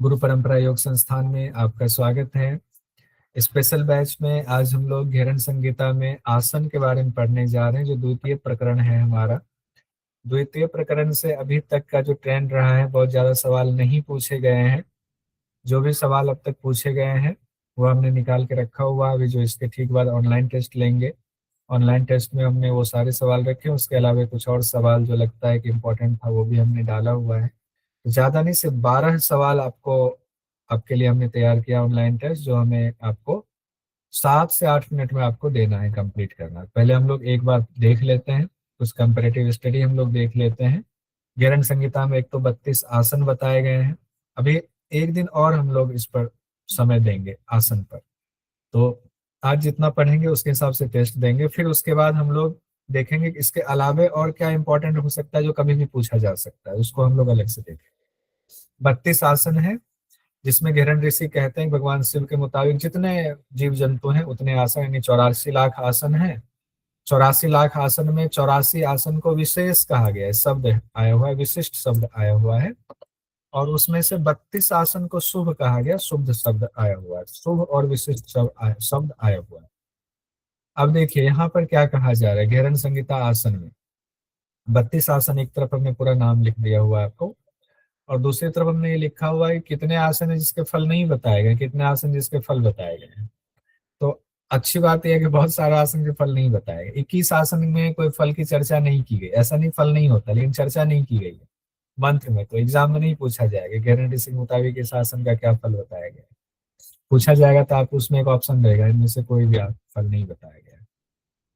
गुरु परंपरा योग संस्थान में आपका स्वागत है। स्पेशल बैच में आज हम लोग घेरन संगीता में आसन के बारे में पढ़ने जा रहे हैं, जो द्वितीय प्रकरण है हमारा। द्वितीय प्रकरण से अभी तक का जो ट्रेंड रहा है, बहुत ज्यादा सवाल नहीं पूछे गए हैं। जो भी सवाल अब तक पूछे गए हैं वो हमने निकाल के रखा हुआ है। अभी जो इसके ठीक बाद ऑनलाइन टेस्ट लेंगे, ऑनलाइन टेस्ट में हमने वो सारे सवाल रखे। उसके अलावा कुछ और सवाल जो लगता है कि इम्पोर्टेंट था वो भी हमने डाला हुआ है। ज्यादा नहीं, सिर्फ 12 सवाल आपके लिए हमने तैयार किया ऑनलाइन टेस्ट, जो हमें आपको 7 से 8 मिनट में आपको देना है, कंप्लीट करना है। पहले हम लोग एक बार देख लेते हैं, कुछ कंपेरेटिव स्टडी हम लोग देख लेते हैं। घेरन संहिता में एक तो 32 आसन बताए गए हैं। अभी एक दिन और हम लोग इस पर समय देंगे आसन पर। तो आज जितना पढ़ेंगे उसके हिसाब से टेस्ट देंगे। फिर उसके बाद हम लोग देखेंगे कि इसके अलावे और क्या इंपॉर्टेंट हो सकता है जो कभी भी पूछा जा सकता है, उसको हम लोग अलग से देखेंगे। 32 आसन है, जिसमें घेरन ऋषि कहते हैं भगवान शिव के मुताबिक जितने जीव जंतु हैं उतने आसन, यानी 84 लाख आसन हैं। 84 लाख आसन में 84 आसन को विशेष कहा गया है, शब्द आया हुआ है, विशिष्ट शब्द आया हुआ है। और उसमें से 32 आसन को शुभ कहा गया, शुभ शब्द आया हुआ है, शुभ और विशिष्ट शब्द आया हुआ है। अब देखिए यहाँ पर क्या कहा जा रहा है घेरन संहिता आसन में। 32 आसन, एक तरफ हमने पूरा नाम लिख दिया हुआ है आपको, और दूसरी तरफ हमने ये लिखा हुआ है कितने आसन है जिसके फल नहीं बताए गए, कितने आसन जिसके फल बताए गए हैं। तो अच्छी बात यह है कि बहुत सारे आसन के फल नहीं बताए गए। 21 आसन में कोई फल की चर्चा नहीं की गई, ऐसा नहीं फल नहीं होता, लेकिन चर्चा नहीं की गई है मंत्र में। तो एग्जाम में नहीं पूछा जाएगा गारंटी के मुताबिक इस आसन का क्या फल बताया गया है। पूछा जाएगा तो आप उसमें एक ऑप्शन रहेगा, इनमें से कोई भी फल नहीं बताया गया है।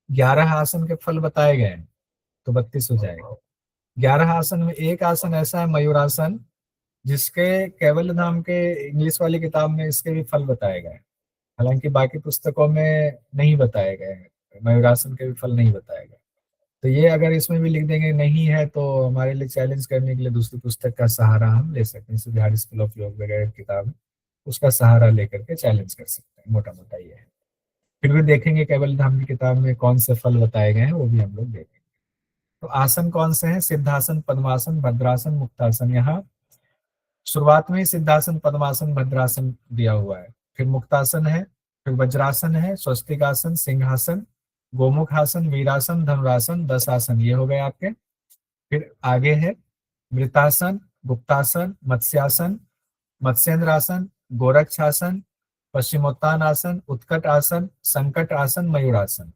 11 आसन के फल बताए गए हैं तो 32 हो जाएगा। 11 आसन में एक आसन ऐसा है मयूरासन, जिसके कैवल्य धाम के इंग्लिश वाली किताब में इसके भी फल बताए गए हैं। हालांकि बाकी पुस्तकों में नहीं बताए गए हैं, मयूरासन के भी फल नहीं बताए गए। तो ये अगर इसमें भी लिख देंगे नहीं है तो हमारे लिए चैलेंज करने के लिए दूसरी पुस्तक का सहारा हम ले सकते हैं, जैसे बिहार स्कूल ऑफ योग वगैरह किताब है, उसका सहारा लेकर के चैलेंज कर सकते हैं। मोटा मोटा ये है। फिर भी देखेंगे कैवल्य धाम की किताब में कौन से फल बताए गए हैं, वो भी हम लोग देखेंगे। तो आसन कौन से हैं? सिद्धासन, पद्मासन, भद्रासन, मुक्तासन। यहाँ शुरुआत में ही सिद्धासन, पद्मासन, भद्रासन दिया हुआ है। फिर मुक्तासन है, फिर वज्रासन है, स्वस्तिकासन, सिंहासन, गोमुख आसन, वीरासन, धनुरासन, दशासन, ये हो गए आपके। फिर आगे है मृतासन, गुप्तासन, मत्स्यासन, मत्स्येंद्रासन, गोरक्षासन, पश्चिमोत्तान आसन, उत्कट आसन, संकट आसन, मयूरासन।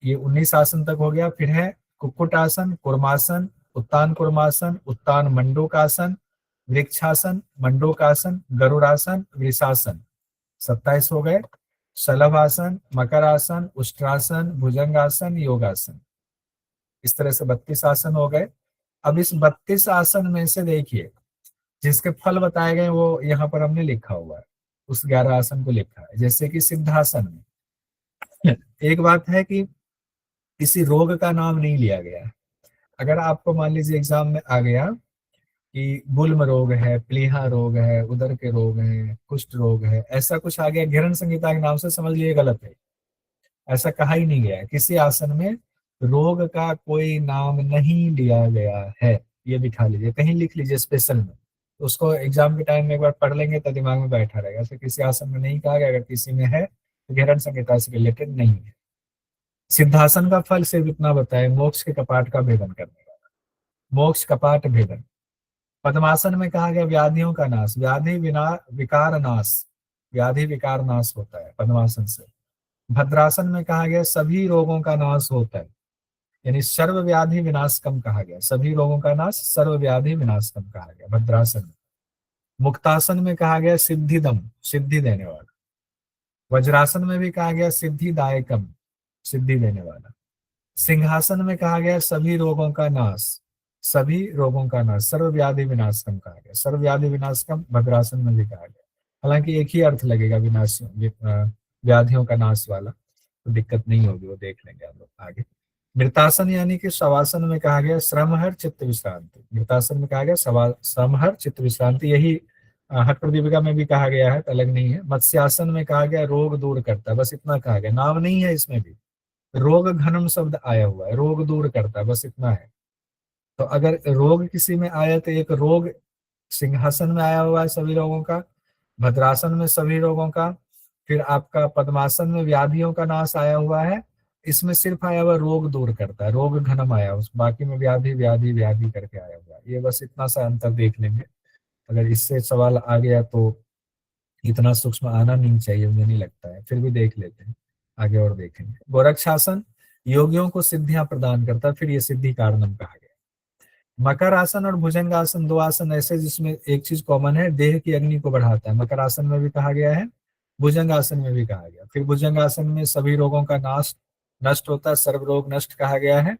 ये 19 आसन तक हो गया। फिर है कुक्कुट आसन, कुर्मासन, उत्तान कुर्मासन, उत्तान मंडूकासन, वृक्षासन, मंडूकासन, गरुड़ासन, वृषासन। 27 हो गए। शलभासन, मकर आसन, उष्ट्रासन, भुजंगासन, योगासन। इस तरह से 32 आसन हो गए। अब इस 32 आसन में से देखिए जिसके फल बताए गए वो यहाँ पर हमने लिखा हुआ है, उस 11 आसन को लिखा है। जैसे कि सिद्धासन में एक बात है कि किसी रोग का नाम नहीं लिया गया है। अगर आपको मान लीजिए एग्जाम में आ गया कि गुल्म रोग है, प्लीहा रोग है, उदर के रोग हैं, कुष्ठ रोग है, ऐसा कुछ आ गया घेरन संहिता के नाम से, समझ लिए गलत है। ऐसा कहा ही नहीं गया है, किसी आसन में रोग का कोई नाम नहीं लिया गया है। ये बिठा लीजिए, कहीं लिख लीजिए स्पेशल में, तो उसको एग्जाम के टाइम में एक बार पढ़ लेंगे तो दिमाग में बैठा रहेगा। ऐसे किसी आसन में नहीं कहा गया, अगर किसी में है तो घेरन संहिता से रिलेटेड नहीं है। सिद्धासन का फल सिर्फ इतना बताए, मोक्ष के कपाट का भेदन करने वाला, मोक्ष कपाट भेदन। पद्मासन में कहा गया व्याधियों का नाश, व्याधि विना विकार नाश, व्याधि विकार नाश होता है पद्मासन से। भद्रासन में कहा गया सभी रोगों का नाश होता है, यानी सर्व व्याधि विनाशकम कहा गया, सभी रोगों का नाश, सर्व व्याधि विनाशकम कहा गया भद्रासन में। मुक्तासन में कहा गया सिद्धिदम, सिद्धि देने वाला। वज्रासन में भी कहा गया सिद्धिदायकम, सिद्धि देने वाला। सिंहासन में कहा गया सभी रोगों का नाश, सभी रोगों का नाश, सर्व व्याधि विनाशकम कहा गया, सर्व व्याधि विनाशकम भद्रासन में भी कहा गया। हालांकि एक ही अर्थ लगेगा विनाश, व्याधियों का नाश वाला, तो दिक्कत नहीं होगी, वो देख लेंगे हम लोग आगे। मृतासन यानी कि शवासन में कहा गया श्रमहर चित्त विश्रांति, मृतासन में कहा गया श्रमहर चित्त विश्रांति, यही हठ प्रदीपिका में भी कहा गया है, अलग नहीं है। मत्स्यासन में कहा गया रोग दूर करता है, बस इतना कहा गया, नाम नहीं है इसमें भी। रोग घनम शब्द आया हुआ है, रोग दूर करता है, बस इतना है। तो अगर रोग किसी में आया तो एक रोग सिंहासन में आया हुआ है सभी रोगों का, भद्रासन में सभी रोगों का, फिर आपका पद्मासन में व्याधियों का नाश आया हुआ है। इसमें सिर्फ आया हुआ रोग दूर करता है, रोग घनम आया, उस बाकी में व्याधि व्याधि व्याधि करके आया हुआ है। ये बस इतना सा अंतर देख लेंगे। अगर इससे सवाल आ गया तो इतना सूक्ष्म आना नहीं चाहिए, मुझे नहीं लगता है, फिर भी देख लेते हैं, आगे और देखेंगे। गोरक्षासन योगियों को सिद्धियां प्रदान करता है, फिर ये सिद्धि कारणम कहा गया। मकर आसन और भुजंग आसन, दो आसन ऐसे जिसमें एक चीज कॉमन है, देह की अग्नि को बढ़ाता है। मकर आसन में भी कहा गया है, भुजंग आसन में भी कहा गया। फिर भुजंग आसन में सभी रोगों का नाश नष्ट होता है, सर्व रोग नष्ट कहा गया है।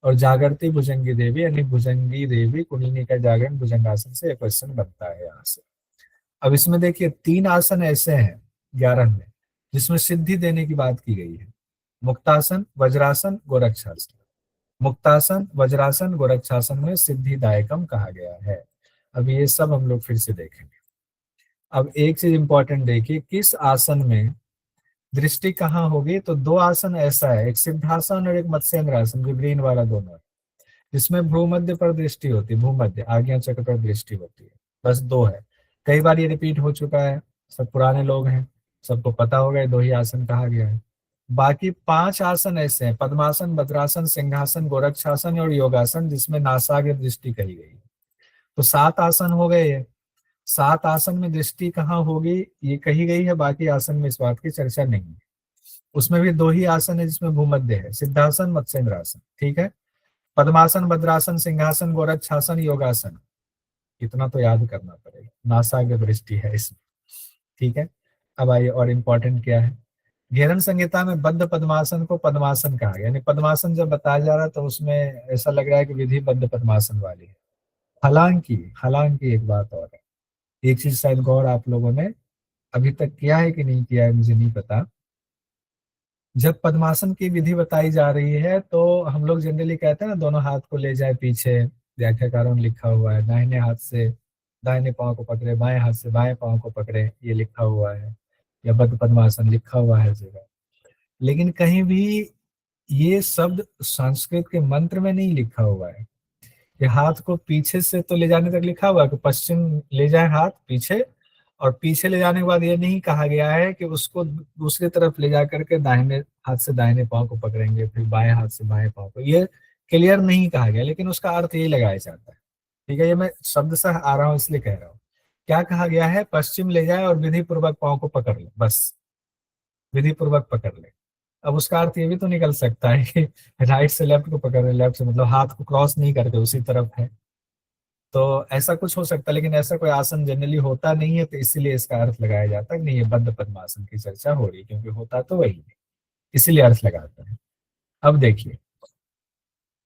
और जागृति भुजंगी देवी, यानी भुजंगी देवी कुंडलिनी का जागरण भुजंगासन से, एक क्वेश्चन बनता है यहाँ से। अब इसमें देखिए 3 आसन ऐसे हैं 11 में जिसमें सिद्धि देने की बात की गई है। मुक्तासन, वज्रासन, गोरक्षासन। मुक्तासन, वज्रासन, गोरक्षासन में सिद्धिदायकम कहा गया है। अब ये सब हम लोग फिर से देखेंगे। अब एक चीज इंपॉर्टेंट देखिए, किस आसन में दृष्टि कहाँ होगी, तो 2 आसन ऐसा है, एक सिद्धासन और एक मत्स्येंद्र आसन, जो ग्रीन वाला दोनों है, जिसमें भ्रूमध्य पर दृष्टि होती है, भूमध्य आज्ञा चक्र पर दृष्टि होती है। बस 2 है, कई बार ये रिपीट हो चुका है, सब पुराने लोग हैं, सबको पता होगा, ये 2 ही आसन कहा गया है। बाकी 5 आसन ऐसे हैं, पद्मासन, भद्रासन, सिंहासन, गोरक्षासन और योगासन, जिसमें नासाग्र दृष्टि कही गई है। तो 7 आसन हो गए ये। 7 आसन में दृष्टि कहाँ होगी ये कही गई है, बाकी आसन में इस बात की चर्चा नहीं है। उसमें भी 2 ही आसन है जिसमें भूमध्य है, सिद्धासन, मत्स्येंद्रासन, ठीक है। पद्मासन, भद्रासन, सिंहासन, गोरक्षासन, योगासन, इतना तो याद करना पड़ेगा, नासाग्र दृष्टि है इसमें, ठीक है। अब आइए, और इम्पोर्टेंट क्या है, घेरन संहिता में बद्ध पद्मासन को पद्मासन कहा गया, यानी पद्मासन जब बताया जा रहा है तो उसमें ऐसा लग रहा है कि विधि बद्ध पद्मासन वाली है। हालांकि हालांकि एक बात और है, एक चीज शायद गौर आप लोगों ने अभी तक किया है कि नहीं किया है मुझे नहीं पता। जब पद्मासन की विधि बताई जा रही है तो हम लोग जनरली कहते हैं ना, दोनों हाथ को ले जाए पीछे, व्याख्याकारों ने लिखा हुआ है, दाहिने हाथ से दाहिने पांव को पकड़े, बाएं हाथ से बाएं पांव को पकड़े, ये लिखा हुआ है, या बद्ध पद्मासन लिखा हुआ है जगह। लेकिन कहीं भी ये शब्द संस्कृत के मंत्र में नहीं लिखा हुआ है कि हाथ को पीछे से तो ले जाने तक लिखा हुआ है कि पश्चिम ले जाए हाथ पीछे, और पीछे ले जाने के बाद ये नहीं कहा गया है कि उसको दूसरी तरफ ले जा करके दाहिने हाथ से दाहिने पांव को पकड़ेंगे, फिर बाएं हाथ से बाएं पांव को, ये क्लियर नहीं कहा गया, लेकिन उसका अर्थ यही लगाया जाता है, ठीक है। ये मैं शब्द से आ रहा हूँ इसलिए कह रहा हूँ। क्या कहा गया है, पश्चिम ले जाए और विधि पूर्वक पांव को पकड़ ले, बस विधि पूर्वक पकड़ ले। अब उसका अर्थ ये भी तो निकल सकता है कि राइट से लेफ्ट को पकड़ ले, लेफ्ट से मतलब हाथ को क्रॉस नहीं करके उसी तरफ है, तो ऐसा कुछ हो सकता है। लेकिन ऐसा कोई आसन जनरली होता नहीं है, तो इसीलिए इसका अर्थ लगाया जाता है नहीं, ये बद्ध पद्मासन की चर्चा हो रही है, क्योंकि होता तो वही है, इसीलिए अर्थ लगाता है। अब देखिए,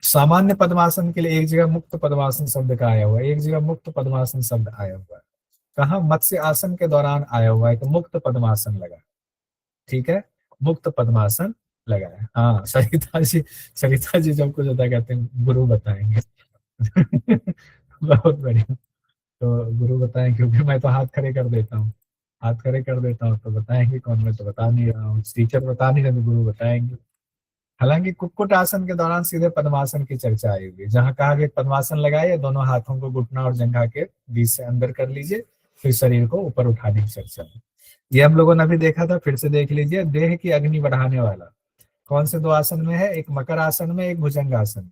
सामान्य पद्मासन के लिए एक जगह मुक्त पद्मासन शब्द का आया हुआ है, एक जगह मुक्त पद्मासन शब्द आया हुआ है। कहा, मत्स्य आसन के दौरान आया हुआ है, तो मुक्त पद्मासन लगा, ठीक है, मुक्त पद्मासन लगा है। हाँ, सरिता जी जब कुछ होता है कहते हैं गुरु बताएंगे। बहुत बढ़िया। तो गुरु बताएं, क्योंकि मैं तो हाथ खड़े कर देता हूँ, हाथ खड़े कर देता हूँ, तो बताएंगे कौन, मैं तो बता नहीं रहा हूँ, टीचर बता नहीं रहे तो गुरु बताएंगे। हालांकि कुक्कुट आसन के दौरान सीधे पद्मासन की चर्चा आई हुई, जहां कहा गया पद्मासन लगाइए, दोनों हाथों को घुटना और जंघा के बीच से अंदर कर लीजिए, फिर शरीर को ऊपर उठाने की चर्चा है। ये हम लोगों ने अभी देखा था, फिर से देख लीजिए। देह की अग्नि बढ़ाने वाला कौन से 2 आसन में है, एक मकर आसन में, एक भुजंगासन।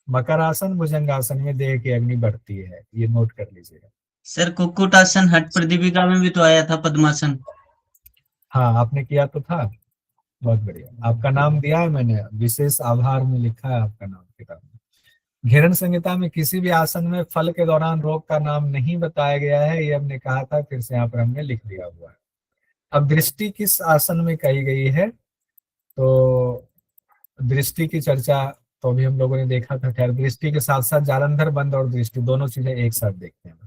मकर आसन भुजंगासन में देह की अग्नि बढ़ती है, ये नोट कर लीजिएगा। सर कुक्कुटासन हठ प्रदीपिका में भी तो आया था पद्मासन। हाँ, आपने किया तो था, बहुत बढ़िया, आपका नाम दिया है मैंने, विशेष आभार में लिखा है आपका नाम किताब में। घेरन संहिता में किसी भी आसन में फल के दौरान रोग का नाम नहीं बताया गया है, ये हमने कहा था, फिर से यहाँ पर हमने लिख दिया हुआ है। अब दृष्टि किस आसन में कही गई है, तो दृष्टि की चर्चा तो अभी हम लोगों ने देखा था। खैर, दृष्टि के साथ साथ जालंधर बंद और दृष्टि दोनों चीजें एक साथ देखते हैं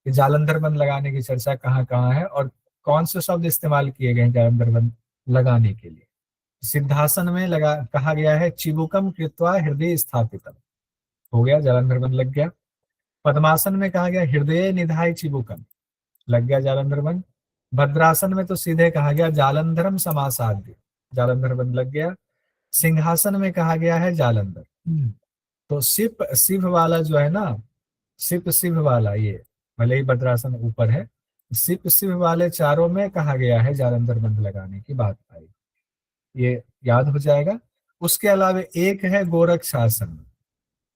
कि जालंधर बंद लगाने की चर्चा कहाँ कहाँ है और कौन से शब्द इस्तेमाल किए गए हैं जालंधर बंद लगाने के लिए। सिद्धासन में लगा कहा गया है चिबुकम कृत्वा हृदय स्थापितम, हो गया, जालंधर बंद लग गया। पद्मासन में कहा गया हृदय निधाय चिबुकम, लग गया जालंधर बंद। भद्रासन में तो सीधे कहा गया जालंधरम समासाद्य, जालंधर बंद लग गया। सिंहासन में कहा गया है जालंधर। तो शिव शिव वाला जो है ना, शिव शिव वाला, ये भले ही भद्रासन ऊपर है। सिप सिप वाले चारों में कहा गया है जालंधर बंद लगाने की बात आई, ये याद हो जाएगा। उसके अलावा एक है गोरख शासन,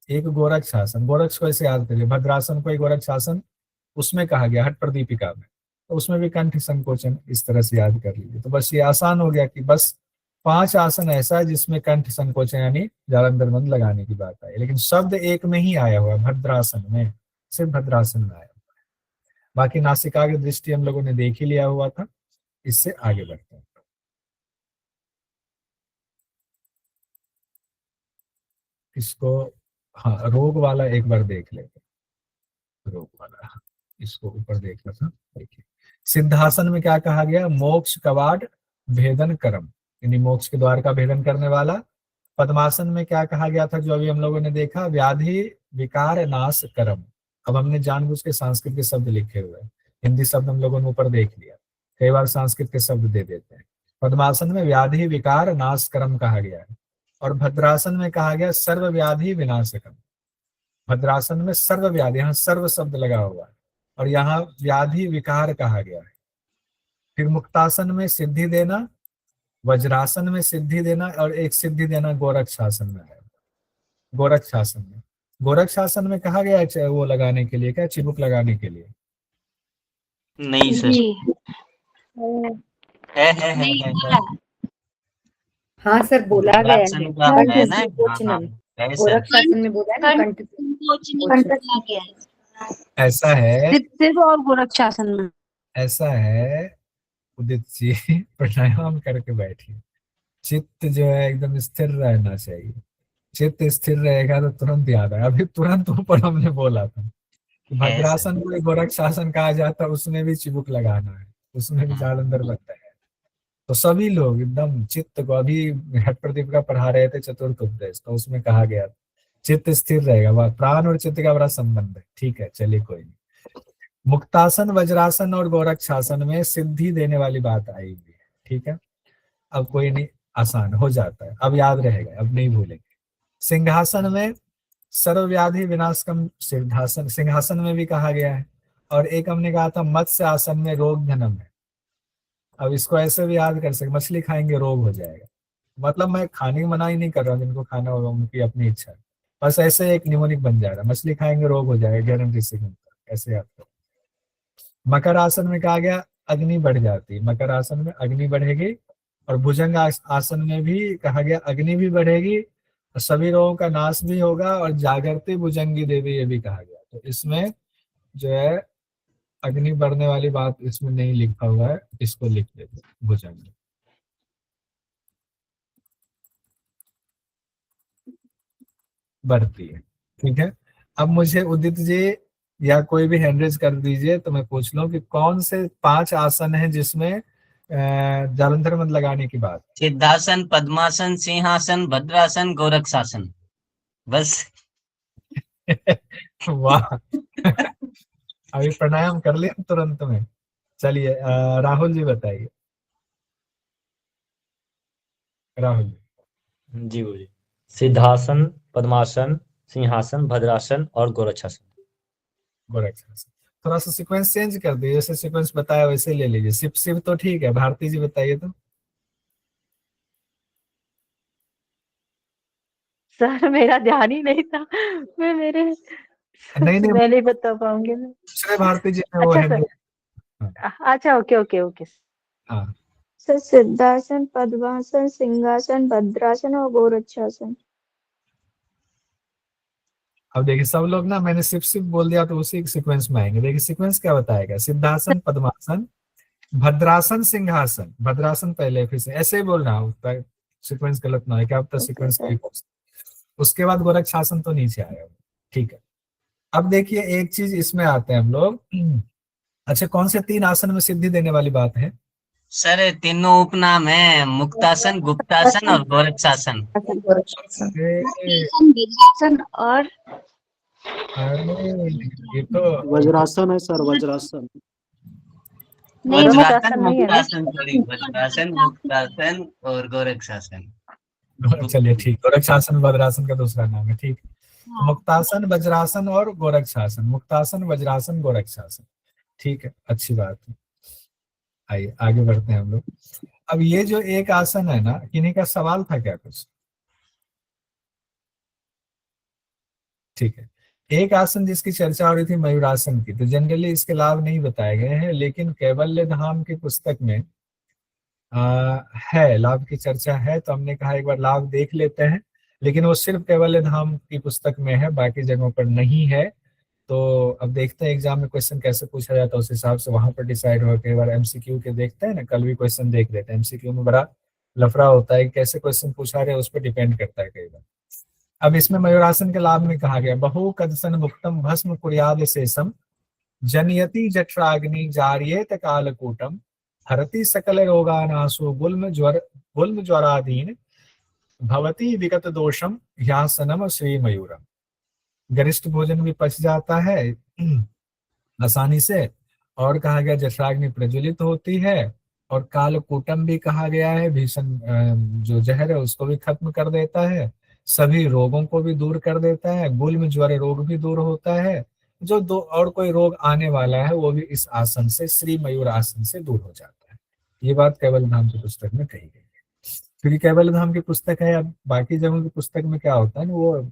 एक गोरख शासन, गोरक्ष को ऐसे याद करिए, भद्रासन को एक गोरख शासन, उसमें कहा गया हट प्रदीपिका में, तो उसमें भी कंठ संकोचन, इस तरह से याद कर लीजिए। तो बस ये आसान हो गया कि बस 5 आसन ऐसा है जिसमें कंठ संकोचन यानी जालंधर बंद लगाने की बात आई, लेकिन शब्द एक में ही आया हुआ भद्रासन में, सिर्फ भद्रासन में आया। बाकी नासिका की दृष्टि हम लोगों ने देख ही लिया हुआ था। इससे आगे बढ़ते हैं। इसको हाँ रोग वाला एक बार देख लेते हैं, रोग वाला इसको ऊपर देख लेते हैं। देखिए सिद्धासन में क्या कहा गया, मोक्ष कवाड़ भेदन कर्म, यानी मोक्ष के द्वार का भेदन करने वाला। पद्मासन में क्या कहा गया था जो अभी हम लोगों ने देखा, व्याधि विकार नाश कर्म। अब हमने जानबूझ के संस्कृत के शब्द लिखे हुए हैं, हिंदी शब्द हम लोगों ने ऊपर देख लिया, कई बार संस्कृत के शब्द दे देते हैं। पद्मासन में व्याधि विकार नाश कर्म कहा गया है, और भद्रासन में कहा गया सर्व व्याधि विनाशकम। भद्रासन में सर्व व्याधि, यहाँ सर्व शब्द लगा हुआ है, और यहाँ व्याधि विकार कहा गया है। फिर मुक्तासन में सिद्धि देना, वज्रासन में सिद्धि देना, और एक सिद्धि देना गोरख शासन में है। गोरख शासन में, गोरख शासन में कहा गया है वो लगाने के लिए, क्या चिबुक लगाने के लिए? नहीं सर, है। हाँ सर बोला गया है, भद्रासन का है ना, संकोचनम। है सर। गोरख शासन में बोला है ना, कंठ ऐसा है, सिर्फ और गोरख शासन में ऐसा है उदित जी, प्राणायाम करके बैठिए। चित्त जो है एकदम स्थिर रहना चाहिए, चित्त स्थिर रहेगा तो तुरंत याद आएगा। अभी तुरंत ऊपर हमने बोला था कि भद्रासन को गोरख शासन कहा जाता है, उसमें भी चिबुक लगाना है, उसमें भी जालंधर बनता है। तो सभी लोग एकदम चित्त को, अभी हट प्रदीप का पढ़ा रहे थे चतुर्थ उपदेश, तो उसमें कहा गया चित्त स्थिर रहेगा, वह प्राण और चित्त का बड़ा संबंध है। ठीक है चलिए कोई नहीं। मुक्तासन, वज्रासन और गोरख शासन में सिद्धि देने वाली बात आई हुई है। ठीक है, अब कोई नहीं, आसान हो जाता है, अब याद रहेगा, अब नहीं भूलेंगे। सिंहासन में सर्वव्याधि विनाशकम सिद्धासन, सिंहासन में भी कहा गया है। और एक हमने कहा था मत्स्य आसन में रोग धनम है। अब इसको ऐसे भी याद कर सकते, मछली खाएंगे रोग हो जाएगा, मतलब मैं खाने की मना ही नहीं कर रहा हूँ, जिनको खाना होगा उनकी अपनी इच्छा है, बस ऐसे एक निमोनिक बन जाएगा, मछली खाएंगे रोग हो जाएगा, गारंटी से ऐसे याद करो। मकर आसन में कहा गया अग्नि बढ़ जाती है, मकर आसन में अग्नि बढ़ेगी। और भुजंग आसन में भी कहा गया अग्नि भी बढ़ेगी, और सभी रोगों का नाश भी होगा, और जागृति भुजंगी देवी ये भी कहा गया। तो इसमें जो है अग्नि बढ़ने वाली बात इसमें नहीं लिखा हुआ है, इसको लिख देते भुजंग बढ़ती है। ठीक है, अब मुझे उदित जी या कोई भी हैंड रेज कर दीजिए तो मैं पूछ लूं कि कौन से 5 आसन हैं जिसमें जालंधर बंद लगाने की बात? सिद्धासन, पद्मासन, सिंहासन, भद्रासन, गोरक्षासन, बस। वाह अभी प्राणायाम कर लिया तुरंत में। चलिए राहुल जी बताइए। राहुल जी बोलिए। सिद्धासन, पद्मासन, सिंहासन, भद्रासन और गोरक्षासन। गोरक्षासन, थोड़ा सा सीक्वेंस चेंज कर दीजिए, जैसे सीक्वेंस बताया वैसे ले लीजिए। सिप सिप तो ठीक है, भारती जी बताइए तो। सर मेरा ध्यान ही नहीं था, मैं मेरे नहीं मैं नहीं बता पाऊंगी मैं। दूसरे भारती जी ने वो अच्छा है। सर, अच्छा ओके ओके ओके। हाँ सर सिद्धासन, पद्मासन, सिंहासन, भद्रासन और गोरक्षासन। अब देखिए सब लोग ना, मैंने सिप सिप बोल दिया तो उसी सीक्वेंस में आएंगे। देखिए सीक्वेंस क्या बताएगा, सिद्धासन, पद्मासन, भद्रासन, सिंहासन। भद्रासन पहले, फिर से ऐसे ही बोल रहा हूँ, सीक्वेंस गलत ना है, क्या पता सीक्वेंस सही हो। उसके बाद गोरक्षासन तो नीचे आएगा। ठीक है, अब देखिए एक चीज इसमें आते हैं हम लोग। अच्छा कौन से 3 आसन में सिद्धि देने वाली बात है? सर तीनों उपनाम है, मुक्तासन, गुप्तासन और गोरक्षासन। भद्रासन और अरे ये तो वज्रासन है सर, वज्रासन। नहीं, वज्रासन, नहीं है ना? मुक्तासन, सॉरी, वज्रासन, मुक्तासन और गोरक्षासन। चलिए ठीक, गोरक्षासन भद्रासन का दूसरा नाम है। ठीक, मुक्तासन, वज्रासन और गोरक्षासन। मुक्तासन, वज्रासन, गोरक्षासन। ठीक है, अच्छी बात है। आइए आगे बढ़ते हैं हम लोग। अब ये जो एक आसन है ना, किन्हीं का सवाल था क्या कुछ? ठीक है, एक आसन जिसकी चर्चा हो रही थी मयूरासन की, तो जनरली इसके लाभ नहीं बताए गए हैं, लेकिन कैवल्य धाम की पुस्तक में है, लाभ की चर्चा है, तो हमने कहा एक बार लाभ देख लेते हैं। लेकिन वो सिर्फ कैवल्य धाम की पुस्तक में है, बाकी जगहों पर नहीं है। तो अब देखते हैं एग्जाम में क्वेश्चन कैसे पूछा जाता है, उस हिसाब से वहां पर डिसाइड हो। कई बार एमसीक्यू के देखते हैं ना, कल भी क्वेश्चन देख लेते हैं, एमसीक्यू में बड़ा लफड़ा होता है, कैसे क्वेश्चन पूछा रहे उस पर डिपेंड करता है कई बार। अब इसमें मयूरासन के लाभ में कहा गया, बहु कदसन मुक्तम भस्म कुर्याद शेषम जनयति जठराग्नि जार्येत कालकूटम हरति सकल रोगानासु गुल्म ज्वरादीन भवती विगत दोषम ह्यासनम श्री मयूरम। गरिष्ठ भोजन भी पच जाता है आसानी से, और कहा गया जठराग्नि प्रज्वलित होती है, और कालकूटम भी कहा गया है, भीषण जो जहर है उसको भी खत्म कर देता है, सभी रोगों को भी दूर कर देता है, गुल्म ज्वर रोग भी दूर होता है, जो दो और कोई रोग आने वाला है वो भी इस आसन से, श्री मयूर आसन से दूर हो जाता है। ये बात कैवल्य धाम की पुस्तक में कही गई है, क्योंकि कैवल्य धाम की पुस्तक है। अब बाकी जगहों की पुस्तक में क्या होता है ना, वो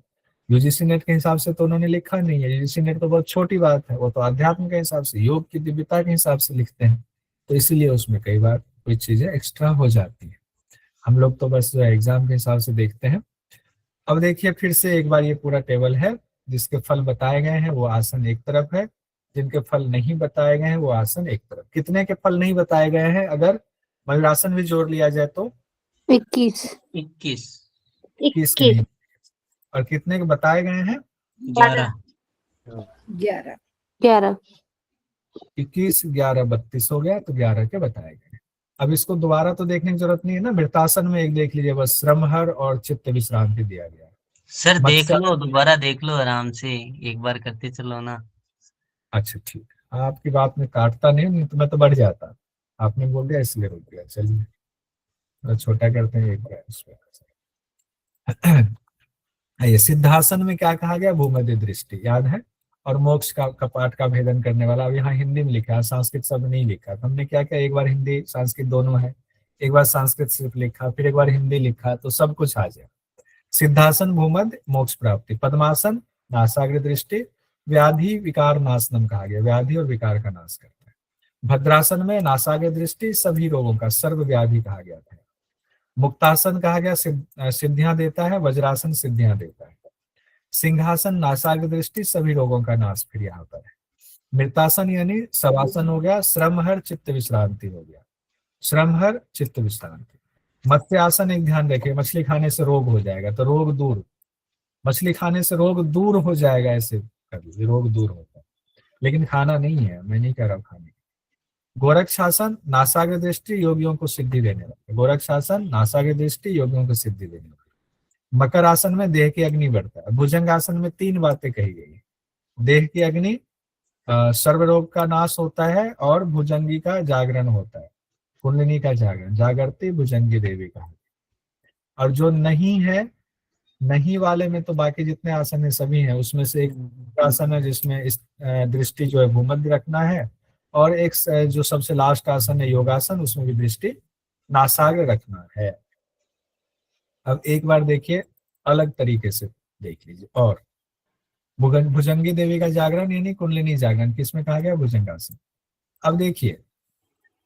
यूजीसी नेट के हिसाब से तो उन्होंने लिखा नहीं है, यूजीसी नेट तो बहुत छोटी बात है, वो तो अध्यात्म के हिसाब से, योग की दिव्यता के हिसाब से लिखते हैं, तो इसीलिए उसमें कई बार कोई चीजें एक्स्ट्रा हो जाती है। हम लोग तो बस एग्जाम के हिसाब से देखते हैं। अब देखिए फिर से एक बार, ये पूरा टेबल है, जिसके फल बताए गए हैं वो आसन एक तरफ है, जिनके फल नहीं बताए गए हैं वो आसन एक तरफ। कितने के फल नहीं बताए गए हैं अगर मयूरासन भी जोड़ लिया जाए तो? 21 21 के नहीं, और कितने के बताए गए हैं? 11 11 11 21 11 32 हो गया, तो 11 के बताए गए। अब इसको दोबारा तो देखने की जरूरत नहीं है ना, वृत्तासन में एक देख लीजिए बस, श्रमहर और चित्त विश्रांति दिया गया। सर देख मत्स्य- लो, दोबारा देख लो आराम से, एक बार करते चलो ना। अच्छा ठीक है, आपकी बात में काटता नहीं तो मैं तो बढ़ जाता, आपने बोल दिया इसलिए रुक गया। चलिए थोड़ा छोटा करते हैं एक बार इसमें। ये सिद्धासन में क्या कहा गया? भूमध्य दृष्टि, याद है? और मोक्ष का कपाट का भेदन करने वाला। अब यहाँ हिंदी में लिखा है, संस्कृत शब्द नहीं लिखा। तो हमने क्या किया, एक बार हिंदी संस्कृत दोनों है, एक बार संस्कृत सिर्फ लिखा, फिर एक बार हिंदी लिखा, तो सब कुछ आ जाए। सिद्धासन भूमध्य मोक्ष प्राप्ति, पद्मासन नासाग्र दृष्टि, व्याधि विकार नाशनम कहा गया, व्याधि और विकार का नाश करता है। भद्रासन में नासाग्र दृष्टि, सभी रोगों का, सर्व व्याधि कहा गया था। मुक्तासन कहा गया सिद्धियां देता है, वज्रासन सिद्धियां देता है। सिंहासन नासाग्र दृष्टि, सभी रोगों का नाश फिर यहाँ पर है। मृतासन यानी सवासन हो गया, श्रमहर चित्त विश्रांति हो गया, श्रमहर चित्त विश्रांति। मत्स्य आसन एक ध्यान रखिए, मछली खाने से रोग हो जाएगा, तो रोग दूर, मछली खाने से रोग दूर हो जाएगा, ऐसे कर रोग दूर होता है, लेकिन खाना नहीं है, मैं नहीं कह रहा खाने। गोरक्षासन नासाग्र दृष्टि, योगियों को सिद्धि देने वाला। गोरक्षासन नासाग्र दृष्टि, योगियों को सिद्धि देने वाला। मकर आसन में देह की अग्नि बढ़ता है। भुजंग आसन में 3 बातें कही गई, देह की अग्नि, सर्व रोग का नाश होता है, और भुजंगी का जागरण होता है, कुंडलिनी का जागरण, जागरती भुजंगी देवी का। और जो नहीं है, नहीं वाले में तो बाकी जितने आसन है सभी हैं, उसमें से एक आसन है जिसमें इस दृष्टि जो है भूमध्य रखना है, और एक जो सबसे लास्ट आसन है योगासन, उसमें भी दृष्टि नासाग्र रखना है। अब एक बार देखिए अलग तरीके से देख लीजिए। और भुजंगी देवी का जागरण यानी कुंडलिनी जागरण, किसमें कहा गया? भुजंगासन। अब देखिए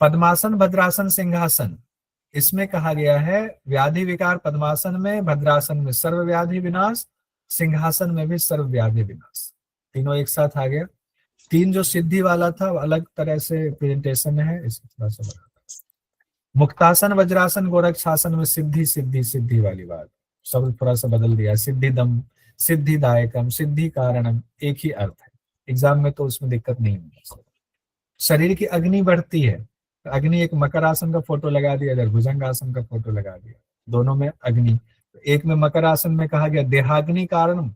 पद्मासन भद्रासन सिंहासन, इसमें कहा गया है व्याधि विकार पद्मासन में, भद्रासन में सर्व व्याधि विनाश, सिंहासन में भी सर्व व्याधि विनाश, तीनों एक साथ आ गया। 3 जो सिद्धि वाला था अलग तरह से प्रेजेंटेशन में है, इसको थोड़ा सा बढ़ाता हूं। मुक्तासन वज्रासन गोरक्षासन में सिद्धि सिद्धि सिद्धि वाली बात, सब थोड़ा सा बदल दिया, सिद्धिदम सिद्धिदायकम सिद्धि कारणम, एक ही अर्थ है, एग्जाम में तो उसमें दिक्कत नहीं है। शरीर की अग्नि बढ़ती है, अग्नि, एक मकर आसन का फोटो लगा दिया, इधर भुजंग आसन का फोटो लगा दिया, दोनों में अग्नि। एक में मकर आसन में कहा गया देहाग्नि कारणम,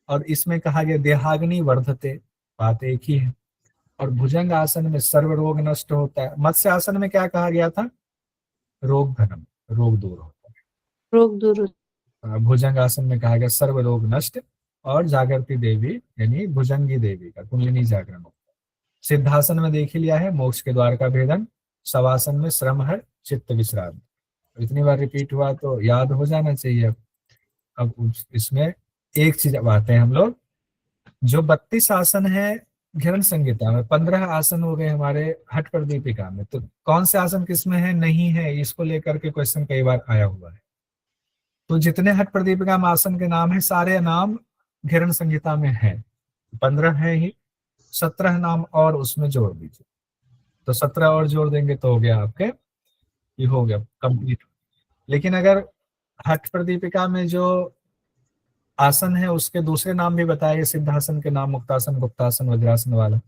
और इसमें कहा गया देहाग्नि वर्धते, बात एक ही है। और भुजंग आसन में सर्व रोग नष्ट होता है। मत्स्य आसन में क्या कहा गया था? रोग धनम, रोग दूर होता है। रोग दूर भुजंग आसन में कहा गया सर्व रोग नष्ट और जागृति देवी यानी भुजंगी देवी का कुंडलिनी जागरण होता है। सिद्धासन में देख ही लिया है, मोक्ष के द्वार का भेदन। शवासन में श्रम है, चित्त विश्राम। इतनी बार रिपीट हुआ तो याद हो जाना चाहिए। अब इसमें एक चीज अब आते हैं हम लोग, जो 32 आसन है घेरन संहिता में, 15 आसन हो गए हमारे हठ प्रदीपिका में, तो कौन से आसन किसमें है नहीं है, इसको लेकर के क्वेश्चन कई बार आया हुआ है। तो जितने हठ प्रदीपिका में आसन के नाम है, सारे नाम घेरन संहिता में है, 15 है ही, 17 नाम और उसमें जोड़ दीजिए, तो 17 और जोड़ देंगे तो हो गया आपके, ये हो गया कंप्लीट। लेकिन अगर हठ प्रदीपिका में जो आसन है उसके दूसरे नाम भी बताए, सिद्धासन के नाम, मुक्तासन, गुप्तासन, वज्रासन वाला,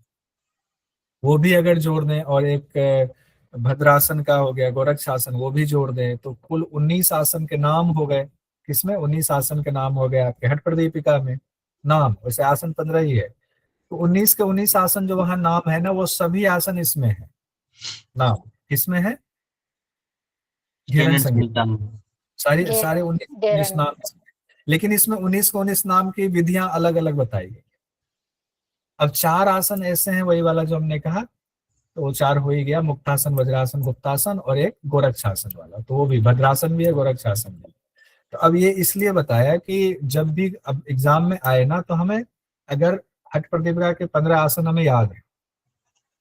वो भी अगर जोड़ दें, और एक भद्रासन का हो गया, गोरक्षासन, वो भी जोड़ दें, तो कुल 19 आसन के नाम हो गए। किसमें? 19 आसन के नाम हो गए आपके हठ प्रदीपिका में नाम, वैसे आसन 15 ही है, तो 19 के 19 आसन जो वहां नाम है ना, वो सभी आसन इसमें है नाम। किसमें है? घेरन संहिता। सारे 19 नाम, लेकिन इसमें 19 को 19 नाम की विधियां अलग अलग बताई गई। अब 4 आसन ऐसे हैं, वही वाला जो हमने कहा, तो वो 4 हो ही गया, मुक्तासन, वज्रासन, गुप्तासन और एक गोरक्षासन वाला, तो वो भी भद्रासन भी है, गोरक्षासन भी। तो अब ये इसलिए बताया कि जब भी अब एग्जाम में आए ना, तो हमें अगर हठ प्रदीपिका के 15 आसन हमें याद है,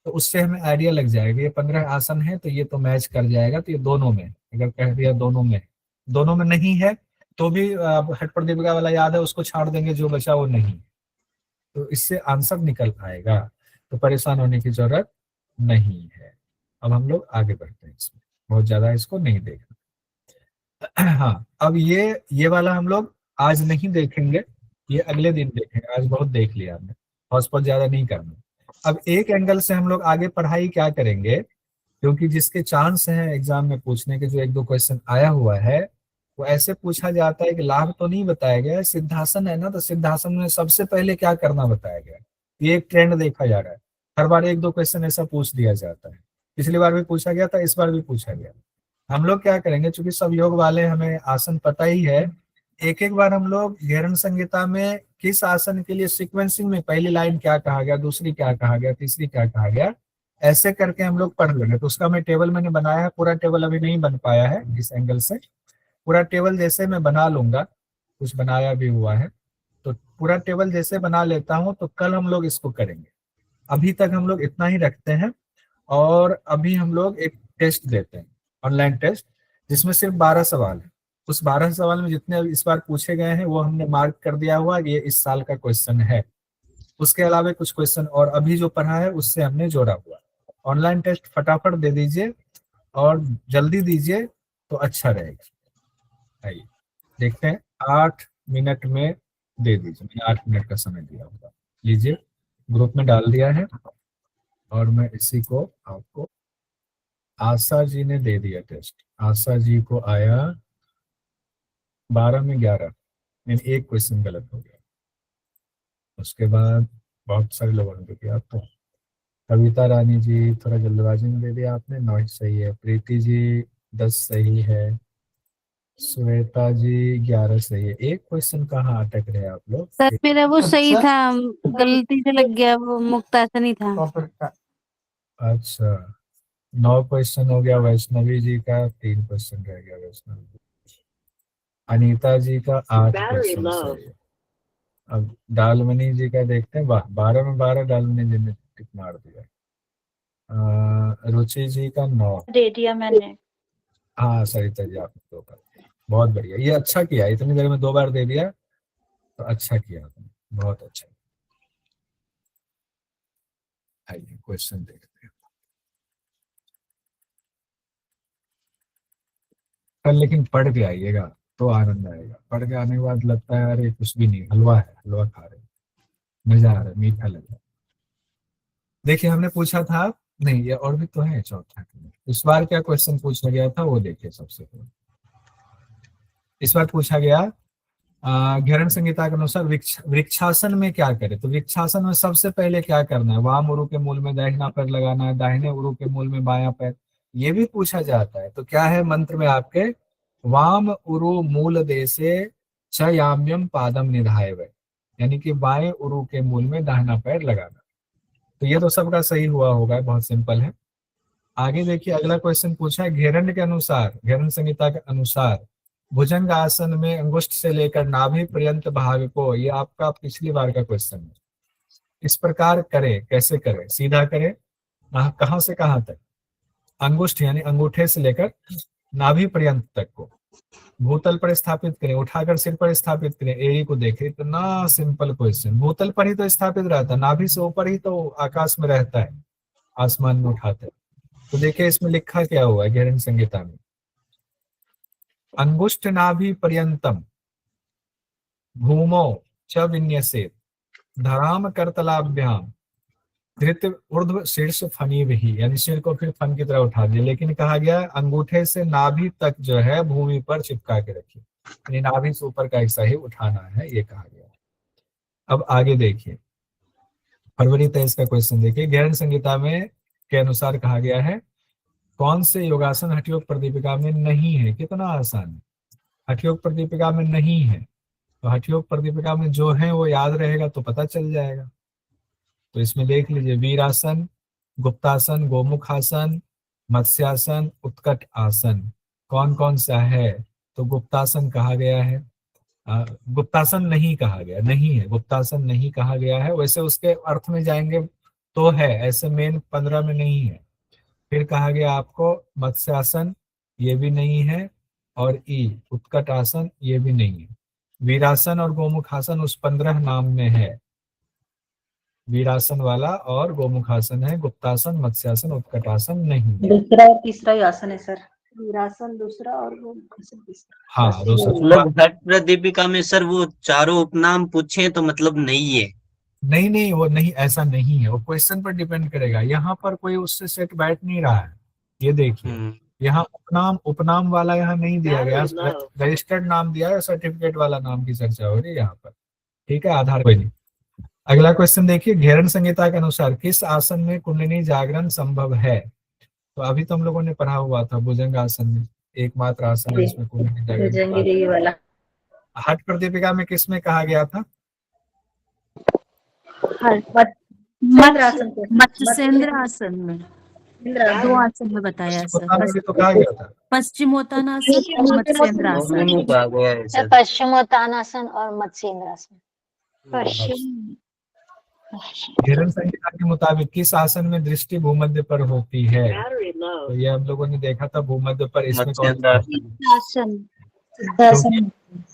तो उससे हमें आइडिया लग जाएगा ये 15 आसन है, तो ये तो मैच कर जाएगा, तो ये दोनों में, अगर कह दिया दोनों में नहीं है तो भी हठ प्रदीपिका वाला याद है, उसको छाड़ देंगे, जो बचा वो नहीं, तो इससे आंसर निकल आएगा, तो परेशान होने की जरूरत नहीं है। अब हम लोग आगे बढ़ते हैं, इसमें बहुत ज्यादा इसको नहीं देखना। हाँ, अब ये वाला हम लोग आज नहीं देखेंगे, ये अगले दिन देखेंगे, आज बहुत देख लिया हमने, हॉस्पिटल ज्यादा नहीं करना। अब एक एंगल से हम लोग आगे पढ़ाई क्या करेंगे, क्योंकि जिसके चांस हैं एग्जाम में पूछने के, जो 1-2 क्वेश्चन आया हुआ है, वो ऐसे पूछा जाता है कि लाभ तो नहीं बताया गया है, सिद्धासन है ना, तो सिद्धासन में सबसे पहले क्या करना बताया गया है, ये एक ट्रेंड देखा जा रहा है। हर बार 1-2 क्वेश्चन ऐसा पूछ दिया जाता है, पिछली बार भी पूछा गया था, इस बार भी पूछा गया। हम लोग क्या करेंगे, चूंकि सब योग वाले हमें आसन पता ही है, एक एक बार हम लोग घेरन संहिता में किस आसन के लिए सीक्वेंसिंग में पहली लाइन क्या कहा गया, दूसरी क्या कहा गया, तीसरी क्या कहा गया, ऐसे करके हम लोग पढ़ लेंगे। तो उसका मैं टेबल मैंने बनाया है, पूरा टेबल अभी नहीं बन पाया है इस एंगल से, पूरा टेबल जैसे मैं बना लूंगा, कुछ बनाया भी हुआ है, तो पूरा टेबल जैसे बना लेता हूं, तो कल हम लोग इसको करेंगे। अभी तक हम लोग इतना ही रखते हैं, और अभी हम लोग एक टेस्ट देते हैं, ऑनलाइन टेस्ट, जिसमें सिर्फ 12 सवाल है। उस 12 सवाल में जितने इस बार पूछे गए हैं वो हमने मार्क कर दिया हुआ, ये इस साल का क्वेश्चन है। उसके अलावा कुछ क्वेश्चन और अभी जो पढ़ा है उससे हमने जोड़ा हुआ। ऑनलाइन टेस्ट फटाफट दे दीजिए और जल्दी दीजिए तो अच्छा रहेगा। आइए देखते हैं, 8 मिनट में दे दीजिए, मैंने 8 मिनट का समय दिया होगा, लीजिए, ग्रुप में डाल दिया है, और मैं इसी को आपको, आशा जी ने दे दिया टेस्ट, आशा जी को आया 12 में 11, यानी एक क्वेश्चन गलत हो गया। उसके बाद बहुत सारे लोगों ने दिया, तो कविता रानी जी थोड़ा जल्दबाजी में दे दिया आपने, 9 सही है। प्रीति जी 10 सही है। श्वेता जी 11 सही है। एक क्वेश्चन कहाँ अटक रहे आप लोग? सर मेरा वो सही था, गलती से लग गया, वो मुक्तासन ही था। अच्छा, 9 क्वेश्चन हो गया। वैष्णवी जी का 3 क्वेश्चन रह गया। वैष्णवी, अनीता जी का 8 क्वेश्चन सही है। अब डालमनी जी का देखते हैं, 12 में 12 डालमनी जी ने टिक मार दिया। रुचि जी का 9 दे दिया मैंने। हाँ, सरिता जी आपने 2 कर दिया, बहुत बढ़िया, ये अच्छा किया, इतनी देर में 2 बार दे दिया, तो अच्छा किया आपने, बहुत अच्छा। आइए क्वेश्चन देखते हैं। कल लेकिन पढ़ के आइएगा तो आनंद आएगा, पढ़ के आने के बाद लगता है अरे कुछ भी नहीं, हलवा है, हलवा खा रहे, मजा आ रहा है, मीठा लग रहा है। देखिए हमने पूछा था, नहीं ये और भी तो है, चौथा। इस बार क्या क्वेश्चन पूछा गया था वो देखिए। सबसे पहले इस बार पूछा गया घेरन संहिता के अनुसार वृक्षासन में क्या करे, तो वृक्षासन में सबसे पहले क्या करना है, वाम उरु के मूल में दाहिना पैर लगाना है, दाहिने उरु के मूल में बायां पैर, ये भी पूछा जाता है। तो क्या है मंत्र में आपके, वाम उरु मूल देशे च याम्यम पादम निधाय, यानी कि बाएं उरु के मूल में दाहिना पैर लगाना। तो ये तो सबका सही हुआ होगा, बहुत सिंपल है। आगे देखिए, अगला क्वेश्चन पूछा है घेरंड के अनुसार, घेरंड संहिता के अनुसार भुजंग आसन में अंगुष्ठ से लेकर नाभि पर्यंत भाग को, ये आपका पिछली बार का क्वेश्चन है, इस प्रकार करें। कैसे करें? सीधा करें, कहां से कहां तक? अंगुष्ठ यानी अंगूठे से लेकर नाभि पर्यंत तक को भूतल पर स्थापित करें, उठाकर सिर पर स्थापित करें, एड़ी को देखें। इतना सिंपल क्वेश्चन, भूतल पर ही तो स्थापित रहता है, नाभि से ऊपर ही तो आकाश में रहता है, आसमान में उठाते हैं। तो देखिए इसमें लिखा क्या हुआ है घेरंड संहिता में, अंगुष्ठ नाभि पर्यंतम भूमौ च विन्यसेत धराम करतलाभ्याम धृत ऊर्ध्व शीर्ष फनी भी, यानी सिर को फिर फन की तरह उठा दिया, लेकिन कहा गया अंगूठे से नाभि तक जो है भूमि पर चिपका के रखिए, यानी नाभि से ऊपर का हिस्सा ही उठाना है, ये कहा गया। अब आगे देखिए फरवरी 23 का क्वेश्चन देखिए, घेरंड संहिता में के अनुसार कहा गया है कौन से योगासन हठयोग प्रदीपिका में नहीं है? कितना आसान है, हठयोग प्रदीपिका में नहीं है। तो हठयोग प्रदीपिका में जो है वो याद रहेगा तो पता चल जाएगा। तो इसमें देख लीजिए, वीरासन, गुप्तासन, गोमुख आसन, मत्स्यासन, उत्कट आसन, कौन कौन सा है? तो गुप्तासन कहा गया है, गुप्तासन नहीं कहा गया, नहीं है, गुप्तासन नहीं कहा गया है। वैसे उसके अर्थ में जाएंगे तो है, ऐसे मेन 15 में नहीं है। फिर कहा गया आपको मत्स्यासन, ये भी नहीं है, और उत्कट आसन, ये भी नहीं है। वीरासन और गोमुखासन उस 15 नाम में है, वीरासन वाला और गोमुखासन है, गुप्तासन, मत्स्यासन, उत्कटासन नहीं है। दूसरा और तीसरा ही आसन है सर, वीरासन दूसरा और गोमुखासन तीसरा। हाँ दूसरा मतलब घट प्रदीपिका में सर वो चारों उपनाम पूछे तो मतलब नहीं है? नहीं, वो नहीं, ऐसा नहीं है, वो क्वेश्चन पर डिपेंड करेगा। यहाँ पर कोई उससे सेट बैठ नहीं रहा है, ये देखिए यहाँ उपनाम वाला यहाँ नहीं दिया गया, रजिस्टर्ड नाम दिया है, सर्टिफिकेट वाला नाम की चर्चा हो रही है यहाँ पर, ठीक है, आधार कोई नहीं। अगला क्वेश्चन देखिए, घेरंड संहिता के अनुसार किस आसन में कुंडलिनी जागरण संभव है? तो अभी तो हम लोगों ने पढ़ा हुआ था भुजंग आसन में, एकमात्र आसन है इसमें कुंडलिनी जागरण वाला। हठ प्रदीपिका में किसमें कहा गया था? मत्स्येंद्र आसन में, दो आसन में बताया सर, तो कहा गया था पश्चिमोत्तानासन और मत्स्येंद्रासन। पश्चिमोत्तानासन और मत्स्येंद्रासन। पश्चिम घेरंड संहिता के मुताबिक किस आसन में दृष्टि भूमध्य पर होती है? तो ये हम लोगों ने देखा था भूमध्य पर, इसमें कौन सा सिद्धासन।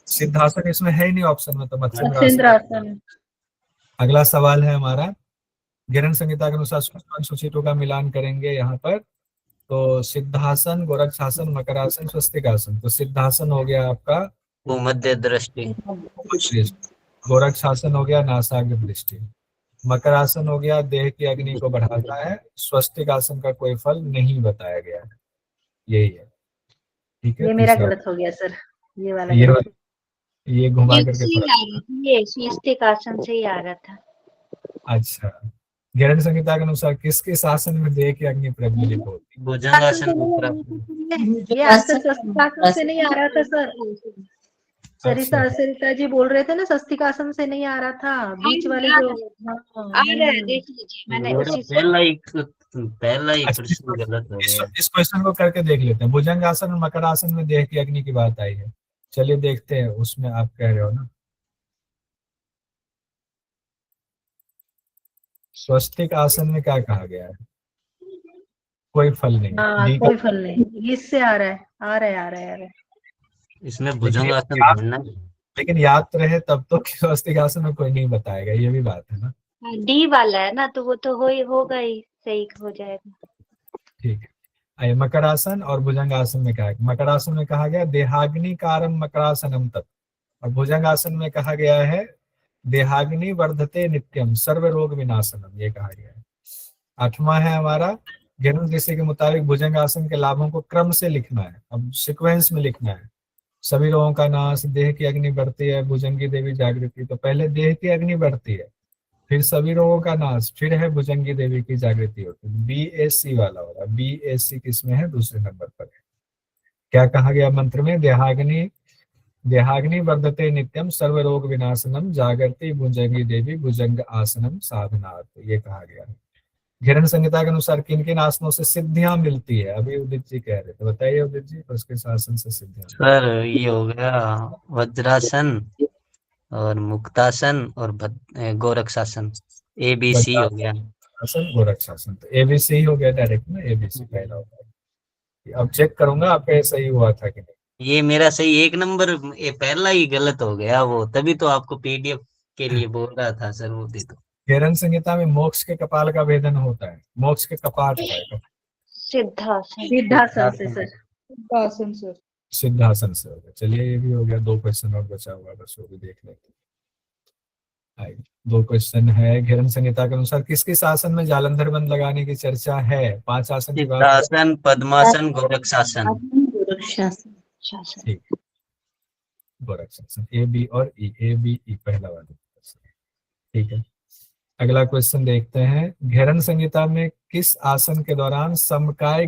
सिद्धासन इसमें है ही नहीं ऑप्शन में, तो मत्स्येंद्रासन। अगला सवाल है हमारा, घेरंड संहिता के अनुसार सूची 2 का मिलान करेंगे यहाँ पर। तो सिद्धासन, गोरक्षासन, मकरासन, स्वस्तिकासन। तो सिद्धासन हो गया आपका भूमध्य दृष्टि, गोरक्षासन हो गया नासाग्र दृष्टि, मकरासन हो गया देह की अग्नि को बढ़ाता है, स्वस्तिक आसन का कोई फल नहीं बताया गया है, यही है, ठीक है। ये मेरा गलत हो गया सर, ये वाला ये घुमा करके ये स्वस्तिक आसन से ही आ रहा था। अच्छा, घेरंड संहिता के अनुसार किस किस आसन में देह की अग्नि प्रज्वलित होती? भुजंगासन, ये आसन स्वस्तिकासन से नहीं आ रहा था सर। सरिता जी बोल रहे थे ना स्वस्तिकासन से नहीं आ रहा था, बीच वाले जो आ रहा है, देख लीजिए मैंने उसी से पहला ही प्रश्न गलत हो गया। इस क्वेश्चन को करके देख लेते हैं। भुजंग आसन और मकर आसन में देह की अग्नि की बात आई है, चलिए देखते हैं उसमें आप कह रहे हो ना स्वस्तिक आसन में क्या कहा गया है? कोई फल नहीं, कोई फल नहीं, इससे आ रहा है। इसमें भुजंगासन, लेकिन याद रहे तब तो स्वस्तिक आसन में कोई नहीं बताएगा, ये भी बात है ना। डी वाला है ना, तो वो तो होगा ही, सही हो जाएगा। ठीक है, मकर आसन और भुजंग आसन में कहा, मकर आसन में कहा गया देहाग्नि कारम मकरासनम तत्, और भुजंग आसन में कहा गया है देहाग्नि वर्धते नित्यम सर्व रोग विनाशनम, ये कहा गया है। 8वां है हमारा, घेरंड ऋषि के मुताबिक भुजंग आसन के लाभों को क्रम से लिखना है, अब सीक्वेंस में लिखना है। सभी रोगों का नाश, देह की अग्नि बढ़ती है, भुजंगी देवी जागृति। तो पहले देह की अग्नि बढ़ती है, फिर सभी रोगों का नाश, फिर है भुजंगी देवी की जागृति होती है। BAC वाला होगा, BAC किसमें है? दूसरे नंबर पर है। क्या कहा गया मंत्र में? देहाग्नि देहाग्नि वर्धते नित्यम सर्वरोग विनाशनम जागृति भुजंगी देवी भुजंग आसनम साधनार्थ, ये कहा गया है। घेरन संहिता के अनुसार किन किन आसनों से सिद्धियां मिलती है? अभी उदित जी कह रहे थे, बताइए उदित जी, उसके आसन से सिद्धियां। सर ये हो गया वज्रासन और मुक्तासन और गोरक्षासन, ABC हो गया। आसन गोरक्षासन, तो ABC ही हो गया डायरेक्ट ना, ABC पहला होगा। अब चेक करूंगा आपका सही हुआ था कि नहीं। ये मेरा सही 1 नंबर, ये पहला ही गलत हो गया वो, तभी तो आपको PDF के लिए बोल रहा था सर, वो दे दो। घेरन संहिता में मोक्ष के कपाल का भेदन होता है, मोक्ष के कपाट का सिद्धासन। सिद्धासन से सर। सिद्धासन सर। सिद्धासन से होगा। चलिए ये भी हो गया, 2 क्वेश्चन और बचा हुआ, बस वो भी देख लेते हैं। 2 क्वेश्चन है। घेरन संहिता के अनुसार किस किस आसन में जालंधर बंद लगाने की चर्चा है? 5 आसन की बात है। सिद्धासन, पद्मासन, गोरक्षासन। शासन। ठीक, गोरक्षासन, A B और E, ABE पहला वाला। ठीक है, अगला क्वेश्चन देखते हैं। घेरन संहिता में किस आसन के दौरान समकाय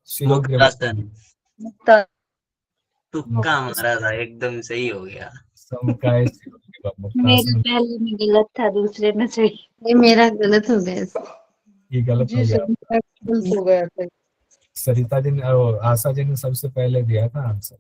शिरोग्रीव मुक्तासन। तुक्का मारा था, एकदम सही हो गया। समकाय शिरोग्रीव मेरे मुक्तासन, पहले में गलत था, दूसरे में सही। ये मेरा गलत हो गया। ये गलत हो जी गया। सर, गलत हो गया था। सरिता जी ने, आशा जी ने सबसे पहले दिया था आंसर।